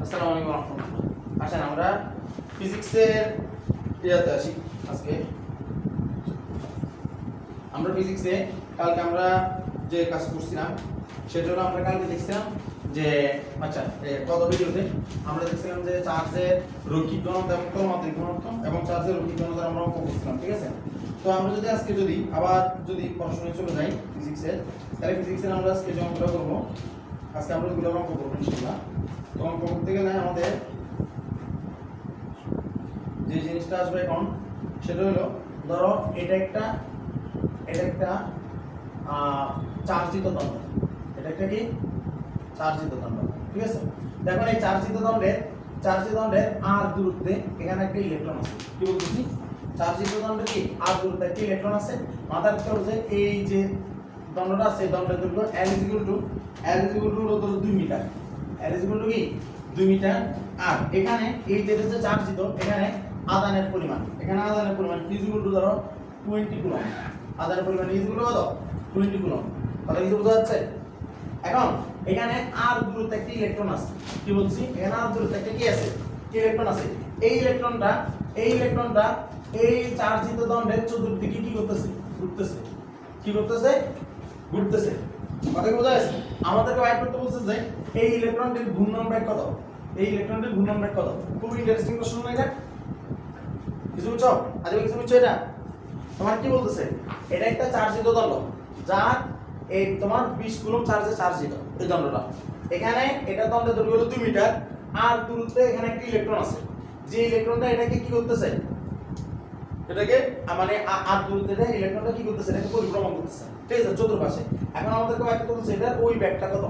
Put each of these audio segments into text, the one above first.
আসসালামু আলাইকুম রাহমাতুল্লাহ। আসেন আমরা ফিজিক্সের ইয়াতে আসি। আজকে আমরা ফিজিক্সে কালকে আমরা যে কাজ করছিলাম সেটা হলো আমরা কালকে দেখছিলাম যে গত ভিডিওতে আমরা দেখছিলাম যে চার্জের রৈখিক ঘনত্ব এবং ত্বমাত্রিক ঘনত্ব এবং চার্জের রৈখিক ঘনত্ব আমরা অঙ্ক করছিলাম, ঠিক আছে? তো আমরা যদি আজকে আবার পড়াশোনায় চলে যাই ফিজিক্সের, তাহলে ফিজিক্সের আমরা আজকে যে অঙ্কটা করবো, আজকে আমরা ওইগুলো অঙ্ক করবো ইনশাআল্লাহ। তো অঙ্ক করতে গেলে আমাদের যে জিনিসটা আসবে এখন সেটা হলো, ধরো এটা একটা চার্জিত দণ্ড, এটা একটা কি চার্জিত দণ্ড, ঠিক আছে? দেখো এই চার্জিত দণ্ডের আর দূরত্বে এখানে একটা ইলেকট্রন আছে। কি বলতেছি? চার্জিত দণ্ডে কি আর দূরত্বে একটা ইলেকট্রন আছে। মাথার ভিতর যে এই যে দণ্ডটা আছে, দণ্ডের দৈর্ঘ্য L = 2 মিটার। L = কি 2 মিটার। আর এখানে এই যেটা যে চার্জিত, এখানে আধানের পরিমাণ Q = ধরো 20 কুলম্ব। আধানের পরিমাণ Q = কত? 20 কুলম্ব। কথা কি বোঝা যাচ্ছে? এখন এখানে আর দূরত্বে একটা ইলেকট্রন আছে। কি বলছি? এখানে আর দূরত্বে একটা কি আছে? ইলেকট্রন আছে। এই ইলেকট্রনটা এই চার্জিত দণ্ডের চতুর্দিকে কি করতেছে? ঘুরতেছে। কি করতেছে? ঘুরতেছে। কথা কি বোঝা যাচ্ছে? আমাদেরকে বাইর করতে বলছে যে এই ইলেকট্রনটির ঘূর্ণন বেগ কত? খুব ইন্টারেস্টিং প্রশ্ন না এটা? কিছু বুঝছো? আজকে কিছু বুঝছো এটা? তোমার কি বলতেছে? এটা একটা চার্জিত দণ্ড, যার এই তোমার 20 কুলম্ব চার্জিত এই দণ্ডটা। এখানে এটা দণ্ডের দৈর্ঘ্য হলো 2 মিটার, আর দূরত্বে এখানে একটা ইলেকট্রন আছে। যে ইলেকট্রনটা এটাকে কি করতেছে? এটাকে মানে আর দূরত্বে ইলেকট্রনটা কি করতেছে? এটাকে পরিভ্রমণ করতেছে, ঠিক আছে, চতুর্পাশে। এখন আমাদেরকে ব্যাখ্যা করতে বলছে এটার ওই ব্যাগটা কত?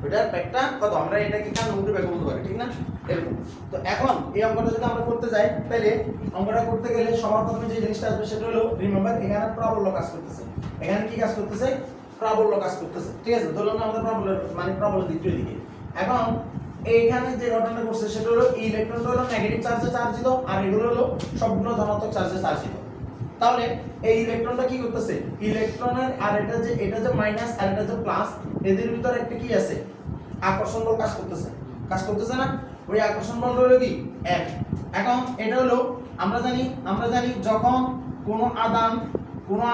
এটার ব্যাগটা কত? আমরা এটাকে কেন্দ্রমুখী ব্যাগ বলতে পারি, ঠিক না? এরকম। তো এখন এই অঙ্কটা যদি আমরা করতে যাই, তাহলে অঙ্কটা করতে গেলে সবার প্রথমে যে জিনিসটা আসবে সেটা হলো, রিমেম্বার এখানে প্রাবল্য কাজ করতেছে। এখানে কি কাজ করতেছে? প্রাবল্য কাজ করতেছে, ঠিক আছে? ধরুন আমাদের প্রাবল্যের প্রাবল্য দ্বিতীয় দিকে। এখন এইখানে যে ঘটনাটা ঘটছে সেটা হলো, এই ইলেকট্রনটা হলো নেগেটিভ চার্জে চার্জিত, আর এগুলো হলো সবগুলো ধনাত্মক চার্জে চার্জিত। তাহলে এই ইলেকট্রনটা কি করতেছে? ইলেকট্রনের আর এটা যে মাইনাস আর এটা যে প্লাস, এদের ভিতরে একটা কি আছে? আকর্ষণ বল কাজ করতেছে না? ওই আকর্ষণ বল হলো কি F। এখন এটা হলো আমরা জানি যখন কোনো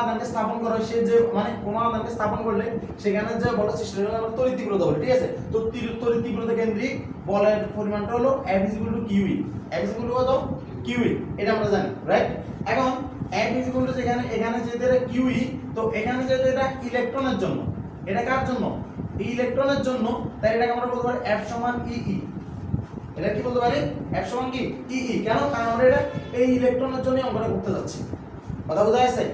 আধানকে স্থাপন করা হয়, সে যে কোনো আধানকে স্থাপন করলে সেখানে যে বল সৃষ্টি হয় আমরা তড়িৎ তীব্রতা বলি, ঠিক আছে? তো তড়িৎ তীব্রতা কেন্দ্রিক বলের পরিমাণটা হলো F = QE। F = কত? QE, এটা আমরা জানি, রাইট? এখন F = যেখানে এখানে যেটা QE, তো এখানে যেটা এটা ইলেকট্রনের জন্য, এটা কার জন্য? এই ইলেকট্রনের জন্য। তাই এটাকে আমরা বলতে পারি F = EE। এটা কি বলতে পারি? F = কি EE। কেন? কারণ আমরা এটা এই ইলেকট্রনের জন্য অঙ্কটা করতে যাচ্ছি। কথা বোঝা যাচ্ছে?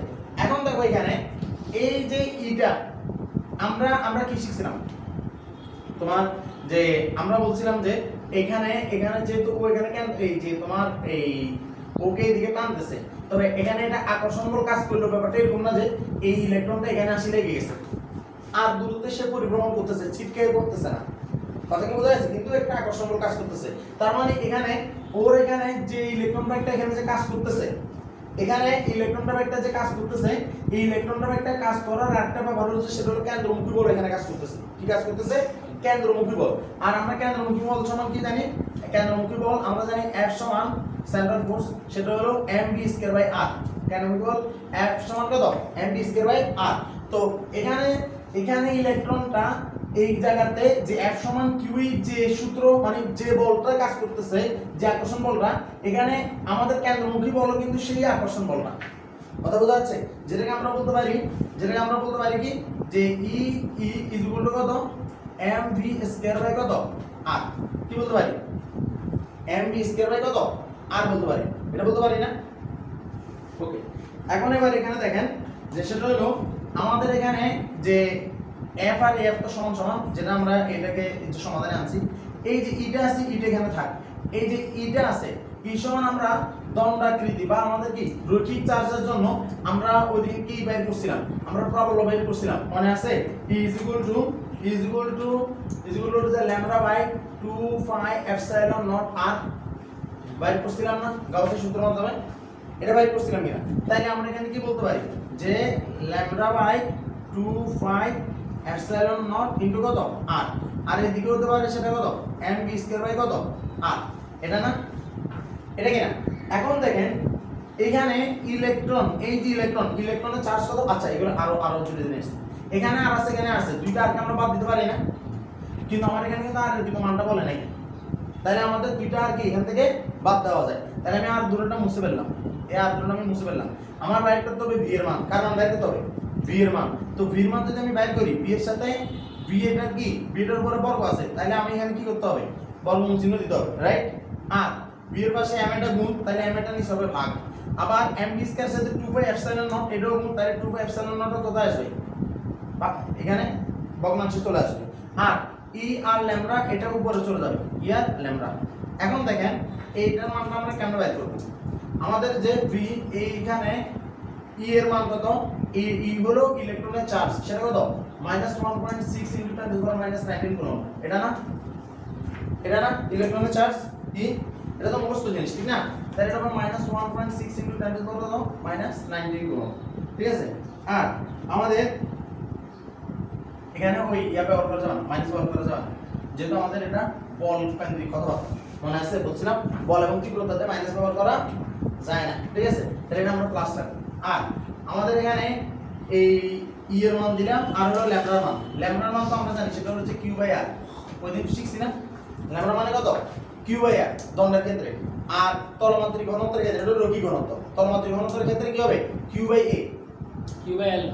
এখন দেখো এখানে এই যে ইটা আমরা কি শিখছিলাম? তোমার যে আমরা বলছিলাম যে এখানে যেহেতু ও এখানে কেন এই যে তোমার এই ওকে এদিকে টানতেছে, তবে এখানে এটা আকর্ষণ বল কাজ করলো। ব্যাপারটা এরকম না যে এই ইলেকট্রনটা এখানে আসি লেগে গেছে আর দূরত্বে সে পরিভ্রমণ করতেছে, ছিটকে করতেছে না। কথা কি বোঝা যাচ্ছে? কিন্তু একটা আকর্ষণ বল কাজ করতেছে। তার মানে এখানে যে ইলেকট্রন ব্যাগটা এখানে যে কাজ করতেছে, এখানে ইলেকট্রনটা ব্যাগটা যে কাজ করতেছে, এই ইলেকট্রনটা ব্যাগটা কাজ করার একটা ব্যাপার হচ্ছে সেটা হলো কেন্দ্রমুখী বল এখানে কাজ করতেছে। কি কাজ করতেছে? কেন্দ্রমুখী বল। আর আমরা কেন্দ্রমুখী বল সমান কি জানি? কেন্দ্রমুখী বল আমরা জানি F = সেন্ট্রাল ফোর্স, সেটা হলো mv²/r। কেন্দ্রমুখী বল F = কত? mv²/r। তো এখানে ইলেকট্রনটা এই জায়গাতে যে F = QE যে সূত্র যে বলটা কাজ করতেছে, যে আকর্ষণ বলটা, এখানে আমাদের কেন্দ্রমুখী বল কিন্তু সেই আকর্ষণ বলটা। কথা বোঝা যাচ্ছে? যেটাকে আমরা বলতে পারি কি যে E = কত? mv² কত? r। কি বলতে পারি? mv² কত? r বলতে পারি। এটা বলতে পারি না? ওকে। এখন এবার এখানে দেখেন যে সেটা হলো আমাদের এখানে যে F আর F তো সমান, যেটা আমরা এটাকে যে সমাধানে আনছি। এই যে ইটা আছে, ইটা এখানে থাক। এই যে ইটা আছে, ই সমান আমরা দণ্ডাকৃতি বা আমাদের কি রৈখিক চার্জের জন্য আমরা ওইদিন কি বের করছিলাম? আমরা প্রাবল্য বের করছিলাম, মনে আছে? E = যে λ/2 phi epsilon naught r বাইর করছিলাম না গাউসের সূত্রের মাধ্যমে? এটা বাইর করছিলাম কিনা? তাইলে আমরা এখানে কি বলতে পারি যে λ/2 phi epsilon naught * কত? r। আর এদিকে হতে পারে সেটা কত এম বি স্কয়ার বাই কত আর, এটা না, এটা কি না। এখন দেখেন এখানে ইলেকট্রন, এই যে ইলেকট্রনের চার্জ কত, আচ্ছা এগুলো আরো জুড়ে জিনিস, এখানে আর আছে এখানে আছে, দুইটা আরকে আমরা বাদ দিতে পারি না, কিন্তু আমার এখানে কিন্তু আর কিন্তু মানটা বলে নাই, তাহলে আমাদের দুইটা আর কি এখান থেকে বাদ দেওয়া যায়। তাহলে আমি আর দুটোটা মুছে ফেললাম, এই আর দুটোটা আমি মুছে ফেললাম। আমার বাইর করতে হবে ভি এর মান, কার মান বাইর করতে হবে, ভি এর মান। তো ভি এর মান যদি আমি বাইর করি, ভি এর সাথে ভি এটা কি, ভি এর উপরে বর্গ আছে, তাহলে আমি এখানে কি করতে হবে, বর্গমূল চিহ্ন দিতে হবে, রাইট। আর ভি এর পাশে এম এটা গুণ, তাহলে এম এটা নিচে হবে ভাগ। আবার এম বি স্কয়ার সাথে 2 পাই এপসাইলন নট এটাও গুণ, তাহলে 2 পাই এপসাইলন নট কোথায় আসবে, এখানে ভগ্নাংশে চলে আসবে। আর ই আর ল্যামডা এটা উপরে চলে যাবে, ই আর ল্যামডা। এখন দেখেন এইটার মানটা আমরা কেমনে বের করব, আমাদের যে ভি এইখানে ই এর মান কত, ই হলো ইলেকট্রনের চার্জ, সেটা কত -1.6 × 10⁻⁻19 কুলম্ব, এটা না, এটা না ইলেকট্রনের চার্জ ই, এটা তো মুখস্থ জিনিস ঠিক না, তাহলে এটা হবে -1.6 × 10⁻⁻19 কুলম্ব, ঠিক আছে। আর আমাদের এখানে ওই ইয়া ব্যবহার করা যাবে না, মাইনাস ব্যবহার করা যাবে না, যেহেতু আমাদের এটা বল কেন্দ্রিক কথা মনে আছে বলছিলাম, বল এবং তীব্রতাতে মাইনাস ব্যবহার করা যায় না, ঠিক আছে। তাহলে এটা আমরা প্লাস রাখবো। আর আমাদের এখানে এই ই এর মান দিলাম, আর হলো ল্যামডার মান, ল্যামডার মান তো আমরা জানি সেটা হচ্ছে কিউ বাই আর, ওই দিন শিখছি না, ল্যামডা মানে কত কিউ বাই আর দণ্ডের ক্ষেত্রে। আর তলমাত্রিক ঘনত্বের ক্ষেত্রে এটা রৈখিক ঘনত্ব, তলমাত্রিক ঘনত্বের ক্ষেত্রে কি হবে Q by A, Q by L,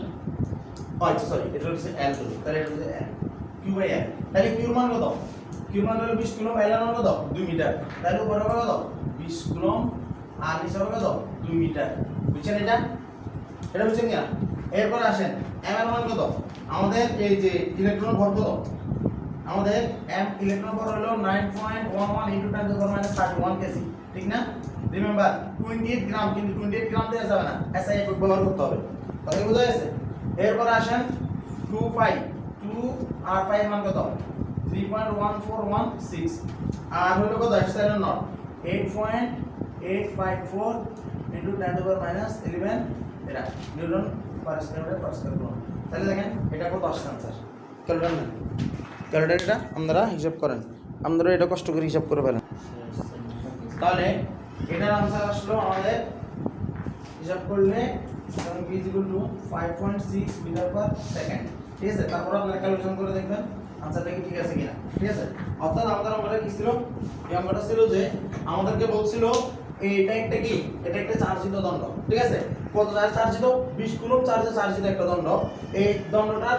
আচ্ছা সরি এটা হচ্ছে এল, তাহলে এটা হচ্ছে এল কিউ বাই এল। তাহলে কিউ মান কত, কিউ মান হলো 20 কুলম্ব, এল মান কত 2 মিটার, তাহলে উপরে হবে কত 20 কুলম্ব আর নিচে হবে কত 2 মিটার, বুঝছেন এটা, এটা বুঝছেন কি না। এরপর আসেন এম এর মান কত, আমাদের এই যে ইলেকট্রন ভর কত, আমাদের এম ইলেকট্রন ভর হলো 9.11 × 10⁻31 কেজি, ঠিক না। রিমেম্বার 28 গ্রাম, কিন্তু 28 গ্রাম দেওয়া যাবে না, এসআই একক ব্যবহার করতে হবে, কথা বুঝা গেছে। এরপর আসেন 2 পাই 2 আর পাই এর মান কত 3.1416, আর হলো কত এপসাইলন নট 8.854 × 10⁻11 এটা Newton per square per square coulomb. তাহলে দেখেন এটা কত আসছে आंसर, ক্যালকুলেটর না, ক্যালকুলেটরটা আপনারা হিসাব করেন, আপনারা এটা কষ্ট করে হিসাব করে ফেলেন। তাহলে এটার आंसर আসলো আমাদের হিসাব করলে v = 5.6 মিটার পার সেকেন্ড, ঠিক আছে। তারপর আপনারা ক্যালকুলেশন করে দেখবেন आंसरটা কি ঠিক আছে কিনা, ঠিক আছে। অর্থাৎ আমাদের অঙ্কটা কি ছিল, এই অঙ্কটা ছিল যে আমাদেরকে বলছিল এটা একটা কি, এটা একটা চার্জিত দণ্ড, ঠিক আছে। কত চার্জিত 20 কুলম্ব চার্জে চার্জিত একটা দণ্ড, এই দণ্ডটার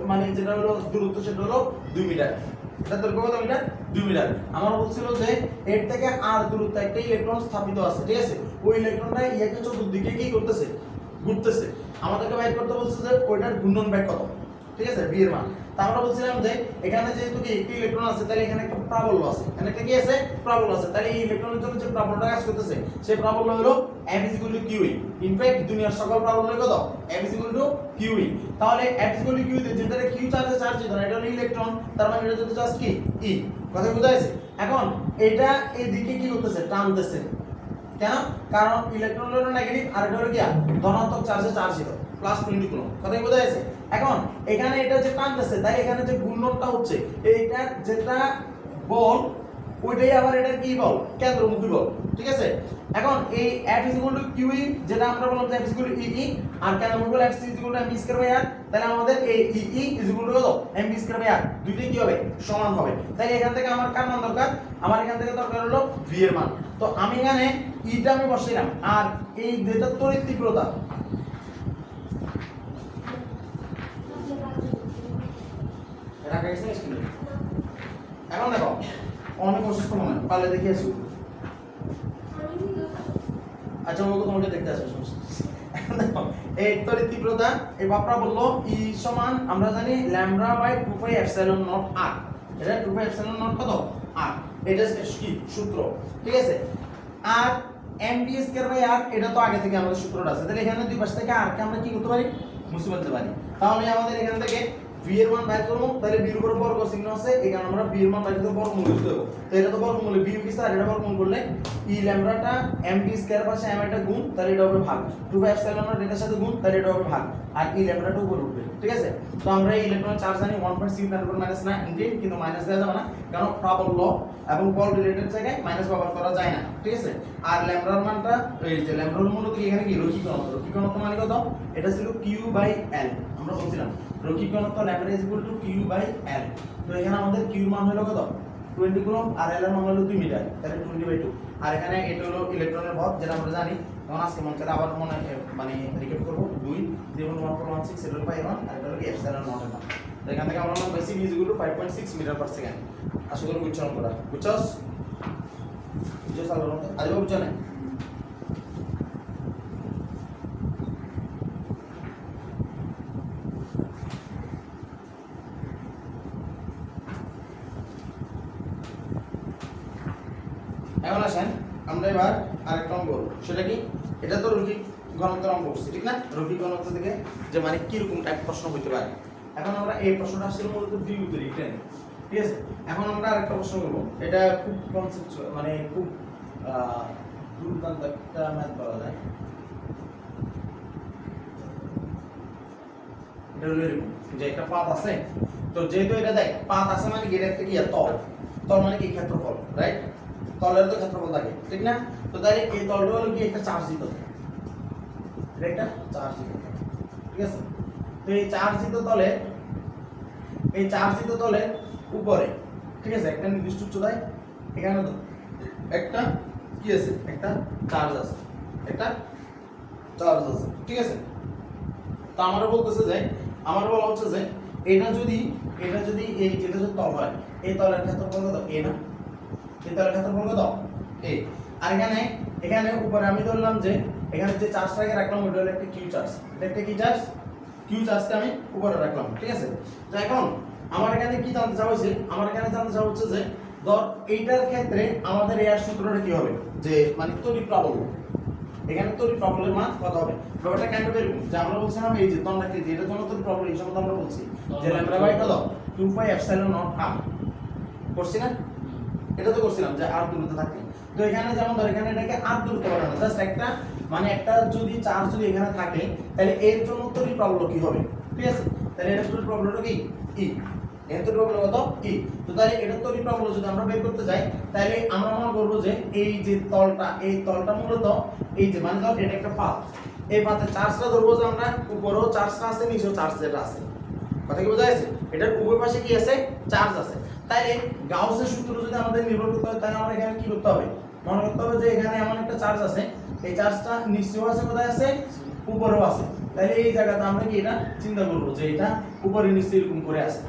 মানে যেটা হলো দূরত্ব সেটা হলো 2 মিটার, এটা দৈর্ঘ্য কত মিটার 2 মিটার। আমার বলছিল যে এর থেকে আর দূরত্ব একটা ইলেকট্রন স্থাপিত আছে, ঠিক আছে। ওই ইলেকট্রনটা ইয়াকে চতুর্দিকে কি করতেছে, ঘুরতেছে। আমাদেরকে বাইর করতে বলছে যে ওইটার ঘূর্ণন বেগ কত, ঠিক আছে, বি এর মান। তা আমরা বলছিলাম যে এখানে যেহেতু কি একটি ইলেকট্রন আছে, তাহলে এখানে একটা প্রাবল্য আছে, এখানে একটা কি আছে প্রাবল্য আছে, তাহলে এই ইলেকট্রনের জন্য যে প্রাবল্যটা কাজ করতেছে সেই প্রাবল্য হলো F = QE। ইনফ্যাক্ট দুনিয়ার সকল প্রাবল্য কত F = QE। তাহলে F = QE তে যেটা Q চার্জে চার্জিত না, এটা হলো ইলেকট্রন, তার মানে এটা যদি চার্জ কি E, কথা বুঝা গেছে। এখন এটা এদিকে কি করতেছে, টানতেছে, কেন, কারণ ইলেকট্রন হলো নেগেটিভ আর এটা হলো কি ধনাত্মক চার্জে চার্জিত +20 কুলম্ব, কথা বুঝা গেছে। এখন এখানে এটা যে টানতেছে, তাই এখানে যে ঘূর্ণনটা হচ্ছে এইটা যেটা বল ওইটাই আবার এটা কি বল, কেন্দ্রমুখী বল, ঠিক আছে। এখন এই F = QE যেটা আমরা বললাম যে F = EE আর কেন্দ্রমুখী বল F = mv²/r, তাহলে আমাদের এই EE = কত mv²/r, দুইটাই কি হবে সমান হবে। তাই এখান থেকে আমার কার মান দরকার, আমার এখান থেকে দরকার হলো v এর মান। তো আমি এখানে ইটা আমি বসাইলাম, আর এই যেটা তড়িৎ তীব্রতা, এখন দেখো অনেক অসুস্থ মনে হয়, পারলে দেখে আসি, আচ্ছা ওকে তোমাকে দেখতে আসবে সমস্যা। এখন দেখো এই তড়িৎ তীব্রতা, এই বাপরা বললো ই সমান আমরা জানি λ/2πε0r, এটা 2πε0 কত r, এটা কি সূত্র, ঠিক আছে। আর mv²/r এটা তো আগে থেকে আমাদের সূত্রটা আছে, তাহলে এখানে দুই পাশ থেকে r কে আমরা কি করতে পারি, মুছে ফেলতে পারি। তাহলে আমাদের এখান থেকে v এর মান বাইর করব তাহলে v এর উপর বর্গ চিহ্ন আছে এখানে আমরা v এর মান বাইর করতে বর্গমূল করতে হবে তো এটা তো বর্গমূল v কি স্যার এটা বর্গমূল করলে e ল্যামডাটা m v স্কয়ার পাশে m এটা গুণ তাহলে এটা হবে ভাগ 2 বাই এপসাইলন নট এটার সাথে গুণ তাহলে এটা হবে ভাগ আর e ল্যামডাটা উপরে উঠবে ঠিক আছে তো আমরা এই ইলেকট্রনের চার্জ জানি 1.6 10⁻⁹ কিন্তু মাইনাস দেওয়া যাবে না কারণ প্রবল ল এবং বল রিলেটেড জায়গায় মাইনাস ব্যবহার করা যায় না ঠিক আছে আর ল্যামডার মানটা এই যে ল্যামডার মূলত এখানে কি রৈখিক ঘনত্ব মানে কত এটা ছিল q বাই l আমরা বলছিলাম রৈখিক ঘনত্ব ল্যামডা q বাই l তো এখানে আমাদের q এর মান হলো কত 20 কুলম্ব আর l এর মান হলো 2 মিটার তাহলে 20/2 আর এখানে এটা হলো ইলেকট্রনের ভর যেটা আমরা জানি তখন আজকে মনে করে আবার মানে রিক্যাপ করব 2 3.1416 এটা হলো পাই 1 আর এটা হলো এপসাইলন নট এটা তো এখান থেকে আমরা basic is equal to 5.6 meter per second আশা করি বুঝছো আমরা বুঝছস বুঝছস আলো আজ বুঝছো না এখন আসেন আমরা এবার আরেকটা অঙ্ক করব সেটা কি এটা তো রৈখিক ঘনত্বের অঙ্ক করছি ঠিক না রৈখিক ঘনত্ব থেকে যে মানে কি রকম টাইপ প্রশ্ন হতে পারে এখন আমরা এই প্রশ্নটা আসলে মূলত দ্বিগুণিত লিখলেন ঠিক আছে এখন আমরা আরেকটা প্রশ্ন করব এটা খুব কনসেপচুয়াল মানে খুব দুর্দান্ত একটা ম্যাথ বলা যায় এটা হলো এরকম যে একটা পাত আছে তো যেহেতু এটা দেখ পাত আছে মানে এটা একটা কি তল তল মানে কি ক্ষেত্রফল রাইট তলের তো ক্ষেত্রফল থাকে ঠিক না তো তাহলে এই তলটা হলো কি একটা চার্জিত এটা একটা চার্জিত ঠিক আছে তো এই চার্জিত তলে উপরে ঠিক আছে একটা নির্দিষ্ট উচ্চতায় এখানে তো একটা কি আছে একটা চার্জ আছে ঠিক আছে তো আমরা বলতেছে যে আমার বলা হচ্ছে যে এটা যদি এই যেটা যদি তল হয় এই তলের ক্ষেত্রফল কত a না এই তলের ক্ষেত্রফল কত a আর এখানে উপরে আমি ধরলাম যে এখানে যে চার্জটাকে রাখলাম ওটা হলো একটা কিউ চার্জ এটা একটা কি চার্জ কিউ চার্জটা আমি উপরে রাখলাম ঠিক আছে তো এখন আমার এখানে কি জানতে চাওয়া হয়েছে আমার এখানে জানতে চাওয়া হচ্ছে যে ধর এইটার ক্ষেত্রে আমাদের এর সূত্রটা কি হবে যে মানে তড়িৎ প্রবল এখানে তড়িৎ প্রবলের মান কত হবে ব্যাপারটা কেন বেরোবে যে আমরা বলছিলাম এই যে তোমরা কি এটার জন্য তড়িৎ প্রবল এই সময় আমরা বলছি যে ল্যামডা বাই কত 2 পাই এপসাইলন নট r করছি না এটা তো করছিলাম যে r দূরত্বে থাকে তো এখানে যেমন ধর এখানে এটাকে r দূরত্ব বলা হয় জাস্ট একটা মানে একটা যদি চার্জ যদি এখানে থাকে তাহলে এর জন্য তড়িৎ প্রবল কি হবে ঠিক আছে তাহলে এর তড়িৎ প্রবলটা কি e এর তড়িৎ প্রবল কত e তো তাহলে এটা তড়িৎ প্রবল যদি আমরা বের করতে যাই তাহলে আমরা মনে করব যে এই যে তলটা মূলত এই যে মানে ধর এটা একটা পাত এই পাতের চার্জটা ধরবো যে আমরা উপরেও চার্জটা আছে নিচেও চার্জ যেটা আছে কথা কি বোঝা যাচ্ছে এটার উভয় পাশে কি আছে চার্জ আছে তাইলে গাউসের সূত্র যদি আমাদের নির্ভর করতে হয় তাহলে আমরা এখানে কি করতে হবে মনে করতে হবে যে এখানে এমন একটা চার্জ আছে এই চার্জটা নিচেও আছে কোথায় আছে উপরেও আছে তাহলে এই জায়গাতে আমরা কি এটা চিন্তা করব যে এটা উপরে নিচে এরকম করে আছে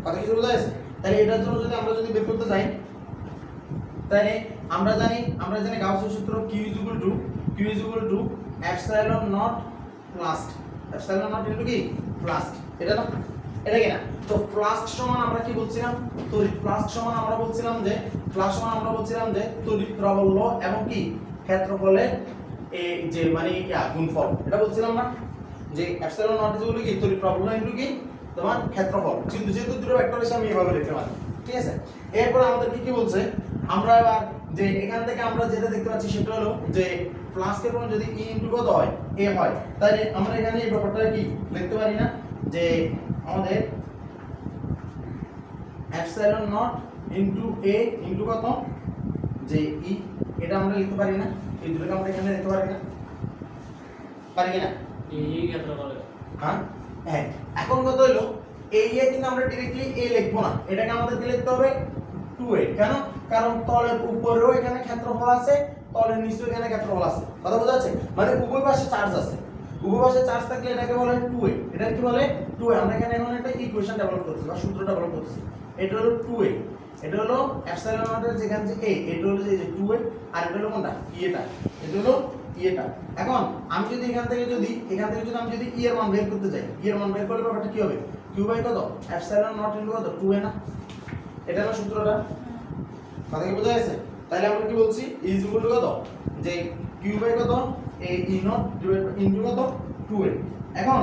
কথা কি বোঝা যাচ্ছে তাহলে এটার জন্য যদি বের করতে যাই তাহলে আমরা জানি গাউসের সূত্র q epsilon naught plus epsilon naught into কি plus এটা না এটা কি না তো ফ্লাস্ক সমান আমরা কি বলছিলাম তড়িৎ ফ্লাস্ক সমান আমরা বলছিলাম যে তড়িৎ প্রবল এবং কি ক্ষেত্রফলের এই যে মানে কি গুণফল এটা বলছিলাম না যে এপসাইলন নট ইকুয়াল কি তড়িৎ প্রবল ইনটু কি তোমার ক্ষেত্রফল কিন্তু যেহেতু দুটো ভেক্টর হিসেবে আমি এভাবে লিখতে পারি ঠিক আছে এরপর আমাদের কি বলছে আমরা এবার যে এখান থেকে আমরা যেটা দেখতে পাচ্ছি সেটা হলো যে ফ্লাস্কের কোণ যদি e ইনটু কত হয় a হয় তাহলে আমরা এখানে এই ব্যাপারটা কি লিখতে পারি না যে আমাদের epsilon not into a into কত যে e এটা আমরা লিখতে পারি না এই দুটোকে আমরা এখানে লিখতে পারি না কি না এই ক্ষেত্রফল হ্যাঁ এখন কত হলো এই কিন্তু আমরা डायरेक्टली a লিখবো না এটাকে আমাদেরকে লিখতে হবে 2a কেন কারণ তলের উপরেও এখানে ক্ষেত্রফল আছে তলের নিচেও এখানে ক্ষেত্রফল আছে কথা বোঝা যাচ্ছে মানে উভয় পাশে চার্জ আছে উভয় পাশে চার্জ থাকলে এটাকে বলে 2a এটা কি বলে 2a আমরা এখানে এখন একটা ইকুয়েশন ডেভেলপ করতেছি বা সূত্র ডেভেলপ করতেছি এটা হলো 2a এটা হলো এপসাইলন নটের যেখানে যে a এটা হলো যে 2a আর এটা হলো কোনটা এটা হলো এটা এখন আমি যদি এখান থেকে যদি আমি যদি e এর মান বের করতে যাই e এর মান বের করলে ব্যাপারটা কি হবে q বাই কত এপসাইলন নট ইনটু কত 2a না এটা হলো সূত্রটা কথা কি বোঝা যাচ্ছে তাহলে আমরা কি বলছি e ইজ ইকুয়াল টু কত যে q বাই কত a e not divide into কত 2a এখন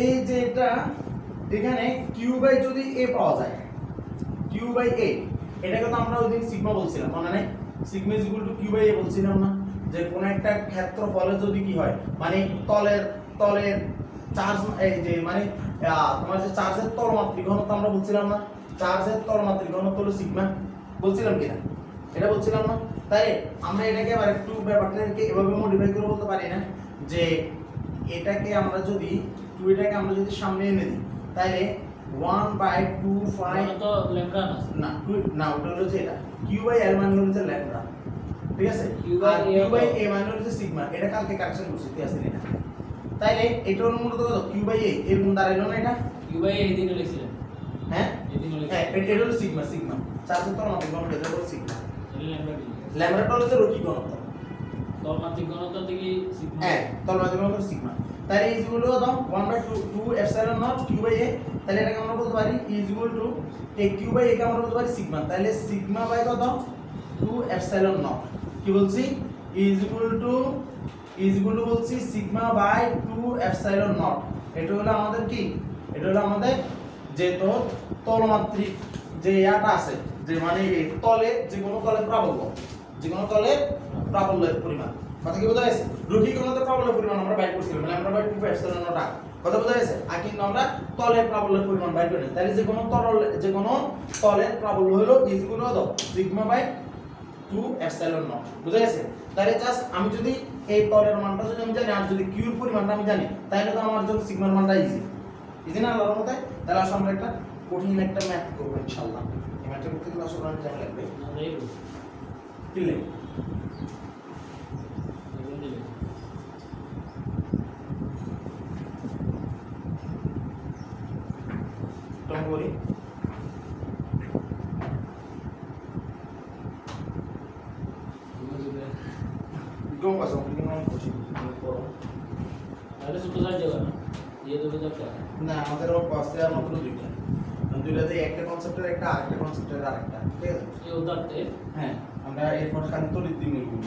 এই যে এটা এখানে কিউ বাই যদি এ পাওয়া যায়, কিউ বাই এ, এটাকে তো আমরা ওইদিন সিগমা বলছিলাম, মনে নেই? Sigma is equal to q by A বলছিলাম না, যে কোন একটা ক্ষেত্রফলে যদি কি হয়, মানে তলের চার্জ, এই যে মানে তোমার যে চার্জের তলমাত্রিক ঘনত্ব আমরা বলছিলাম না, চার্জের তলমাত্রিক ঘনত্ব হলো সিগমা, বলছিলাম কিনা? এটা বলছিলাম না? তাই আমরা এটাকে আবার একটু ব্যাপারটাকে এভাবে মডিফাই করে বলতে পারি না, যে এটাকে আমরা যদি এটাকে আমরা যদি সামনে এনে দিই, তাহলে 1/2 তো ল্যামডা না, না ওটা হলো যে এটা কিউ বাই এল মানে হলো যে ল্যামডা, ঠিক আছে? কিউ বাই এ মানে হলো যে সিগমা, এটা কালকে কারেকশন করছি তুই আসলে না, তাইলে এটা হলো মূলত কত কিউ বাই এ এর গুণ দাঁড়াইলো না এটা, কিউ বাই এই দিনে লিখছিলেন, হ্যাঁ এই দিনে হ্যাঁ লিখছিলেন এটা হলো সিগমা, সিগমা চার্জের তলমাত্রিক ঘনত্ব, এটা হলো সিগমা, ল্যামডা কি ল্যামডাটা হলো যে রৈখিক ঘনত্ব, তলমাত্রিক ঘনত্ব থেকে সিগমা, হ্যাঁ তলমাত্রিক ঘনত্ব সিগমা, তাহলে ইজ ইকুয়াল টু দাও 1/2 epsilon naught q by A, তাহলে এটাকে আমরা বলতে পারি is equal to A Q by A কে আমরা বলতে পারি সিগমা, তাহলে সিগমা বাই কত 2 এপসাইলন নট, কি বলছি ইজ ইকুয়াল টু বলছি সিগমা বাই 2 এপসাইলন নট, এটা হলো আমাদের কি, এটা হলো আমাদের যে তোর তলমাত্রিক যে ইয়াটা আছে, যে মানে এই তলে যে কোনো তলে প্রাবল্য, যে কোনো তলে প্রাবল্যের পরিমাণ, কথা কি বোঝা গেছে? রৈখিক ঘনত্বের প্রাবল্যের পরিমাণ আমরা বাইর করছিলাম, মানে আমরা বাই 2 এপসাইলন নট, কথা বোঝা গেছে? আর কিন্তু আমরা তলের প্রাবল্যের পরিমাণ বাইর করি, তাহলে যে কোনো তলের প্রাবল্য হলো is equal to sigma by 2 epsilon naught, বুঝা গেছে? তাহলে জাস্ট আমি যদি এই তলের মানটা যদি আমি জানি, আর যদি কিউ এর পরিমাণটা আমি জানি, তাহলে তো আমার জন্য সিগমার মানটা ইজি না আল্লাহর মতে? তাহলে আসলে আমরা একটা কঠিন একটা ম্যাথ করব ইনশাআল্লাহ, এই ম্যাথটা করতে গেলে আসলে অনেক টাইম লাগবে, কি লাগবে? Don't worry. Don't pass on, you know, coaching. তাহলে ছোট সাইজ যাবে না, এই দুটো দরকার না আমাদের ওর পাশে আর মাত্র দুইটা, দুইটাতে একটা কনসেপ্টের একটা আরেকটা কনসেপ্টের আরেকটা, ঠিক আছে? এই উদারতে হ্যাঁ আমরা এরপর খালি তো রীতি মিল করব।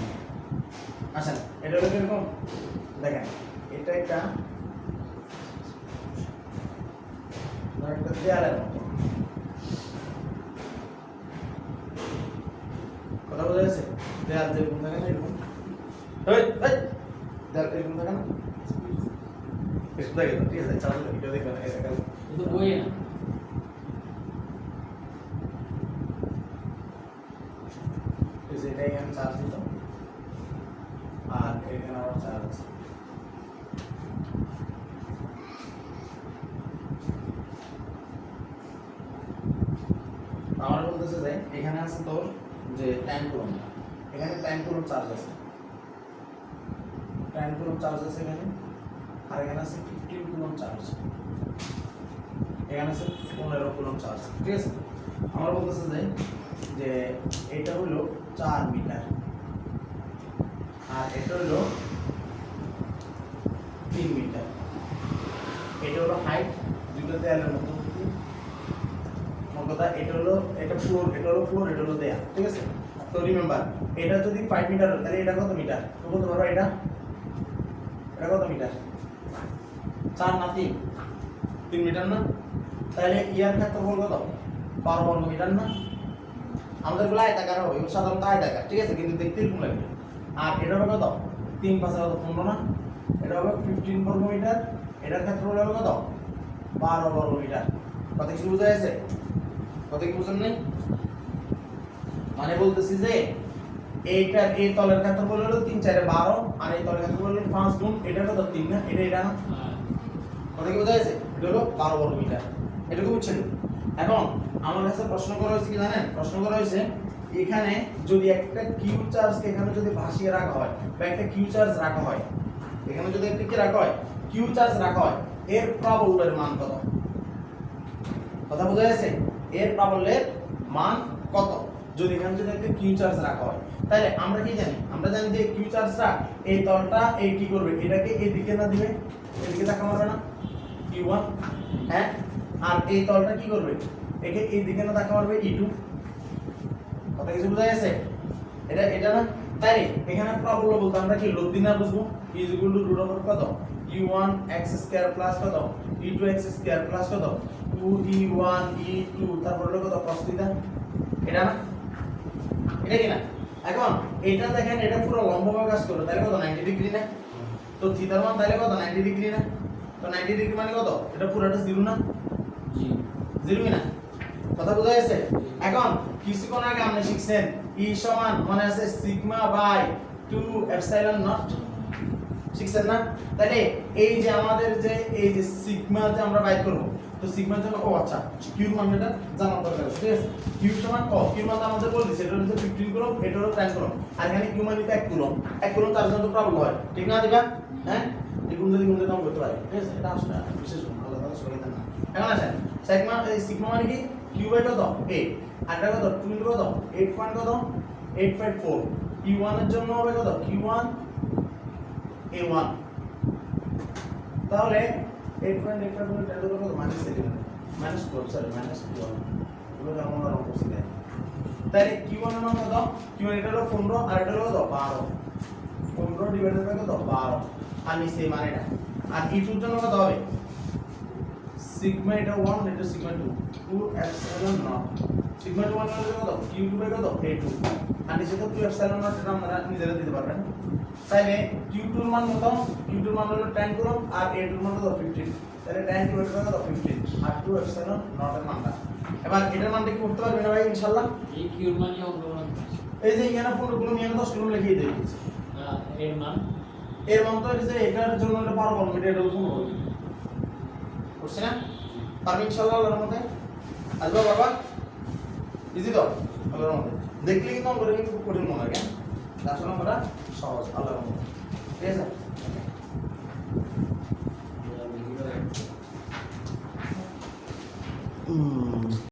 আচ্ছা এটা হলো এরকম, দেখেন এটা একটা দেয়ালের মতো, কথা বোঝা যাচ্ছে? দেয়াল যেরকম থাকে না এরকম, দেয়াল এরকম থাকে না, একটু দেখে ঠিক আছে? চালু ভিডিও দেখবেন, কিন্তু বই না, এটা এখানে চার্জ দিত আর এখানে আবার চার্জ আছে, আমার বলতেছে যে এখানে আছে তোর যে টাইম কুলম, এখানে টাইম কুলম চার্জ আছে, টাইম কুলম চার্জ আছে এখানে, আর এখানে আছে 15 কুলম চার্জ, এখানে আছে 15 কুলম চার্জ, ঠিক আছে? আমার বলতেছে যে এটা হলো 4 মিটার আর এটা হলো 3 মিটার, এটা হলো হাইট দুটো দেয়ালের মধ্যবর্তী, মোট কথা এটা হলো ফ্লোর, এটা হলো ফ্লোর, এটা হলো দেয়াল, ঠিক আছে? তো রিমেম্বার এটা যদি 5 মিটার হয় তাহলে এটা কত মিটার? তো বলতে পারো এটা কত মিটার? 4 না 3 মিটার না? তাহলে ইয়ার ক্ষেত্রফল কত? 12 বর্গ মিটার না? আমাদের গুলো আয়তাকার হবে, সাধারণত আয়তাকার, ঠিক আছে? কিন্তু দেখতে এরকম লাগবে। আর এটা হবে কত? 3 5 কত? 15 না? এটা হবে 15 বর্গ মিটার, এটার ক্ষেত্রফল হবে কত? 12 বর্গ মিটার। কথা কি বুঝা গেছে? কথা কি বুঝেন নাই? মানে বলতেছি যে এইটার এই তলের ক্ষেত্রফল হলো 3 4 12 আর এই তলের ক্ষেত্রফল হলো 5 গুণ এটা কত? 3 না? এটা না? কথা কি বুঝা গেছে? এটা হলো 12 বর্গ মিটার। এটুকু বুঝছেন? এখন আমার কাছে প্রশ্ন করা হয়েছে কি জানেন? প্রশ্ন করা হয়েছে এখানে যদি একটা কিউ চার্জকে এখানে যদি ভাসিয়ে রাখা হয় বা একটা কিউ চার্জ রাখা হয়, এখানে যদি একটা কি রাখা হয়? কিউ চার্জ রাখা হয়, এর প্রাবল্যের মান কত? কথা বোঝা গেছে? এর প্রাবল্যের মান কত যদি এখানে যদি একটা কিউ চার্জ রাখা হয়? তাহলে আমরা কি জানি? আমরা জানি যে কিউ চার্জটা এই তলটা এই কি করবে? এটাকে এদিকে না দিবে, এদিকে ধাক্কা মারবে না? Q1, হ্যাঁ? আর এই তলটা কি করবে? একে এই দিকে না ধাক্কা মারবে E2। কথা কিছু বোঝা গেছে? এটা না? তাই এখানে প্রাবল্য বলতে আমরা কি লব্ধি না বুঝবো? E = কত? U1 x² প্লাস কত? E2 x² প্লাস কত? 2e1 e2 তারপর হলো কত cos থিটা এটা না এটা কি না এখন এটা দেখেন এটা পুরো লম্বভাবে কাজ করবে তাহলে কত 90 ডিগ্রি না তো থিটার মান তাহলে কত 90 ডিগ্রি না তো 90 ডিগ্রি মানে কত এটা পুরোটা জিরো না জি জিরো কি না কথা বোঝা গেছে এখন কিছুক্ষণ আগে আমরা শিখছেন E সমান মনে আছে সিগমা বাই 2 এপসাইলন নট শিখছেন না তাহলে এই যে আমাদের যে এই যে সিগমা যে আমরা বাইর করব তো সিগমার জন্য ও আচ্ছা কিউ মানটা জানা দরকার ঠিক আছে কিউ সমান ক কিউ মান আমাদের বল দিছে এটা হচ্ছে 15 কুলম এটা হলো 10 কুলম আর এখানে কিউ মান 1 কুলম তার জন্য প্রবলেম হয় ঠিক না দিবা হ্যাঁ এই গুণে নাম করতে পারে ঠিক আছে এটা আসলে বিশেষ ভালো কথা সবাই জানা এখন আসেন সিগমা এই সিগমা মানে কি কিউ বাই কত 8 আর এটা কত 2 ইনটু কত 8 পয়েন্ট কত 854 q1 এর জন্য হবে কত q1 a1 তাহলে 8.8 এর কত মাইনাস 7 মাইনাস 12 সরি মাইনাস 12 এগুলো আমরা রং করছি তাহলে q1 এর মান কত q1 এটা হলো 15 আর এটা হলো কত 12 15 ডিভাইডেড বাই কত 12 আর নিচে মানে না আর e2 এর জন্য কত হবে সিগমা এটা 1 এটা সিগমা 2 এপসাইলন নট সিগমা 2 মানে কত q2 বাই কত a2 আর নিচে তো 2 এপসাইলন নট এটা আপনারা নিজেরা দিতে পারবেন তাইলে q2 এর মান কত q2 এর মান হলো 10 কুলম আর a2 এর মান কত 15 তাহলে 10 ডিভাইডেড বাই কত 15 আর 2 এপসাইলন নট এর মানটা এবার এটার মানটা কি করতে পারবেন ভাই ইনশাআল্লাহ এই কিউর মানে অঙ্কন এই যে এখানে 15 কুলম এখানে 10 কুলম লিখিয়ে দিয়েছি এর মান তো এই যে এটার জন্য এটা 12 কুলম এটা 15 হবে বুঝছেন না পারবে ইনশাআল্লাহ আল্লাহর মধ্যে আসবে বাবা ইজি তো আল্লাহর মধ্যে দেখলে কিন্তু আমরা কিন্তু খুব কঠিন মনে হয় কেন আসলে আমরা সহজ আল্লাহর মধ্যে ঠিক আছে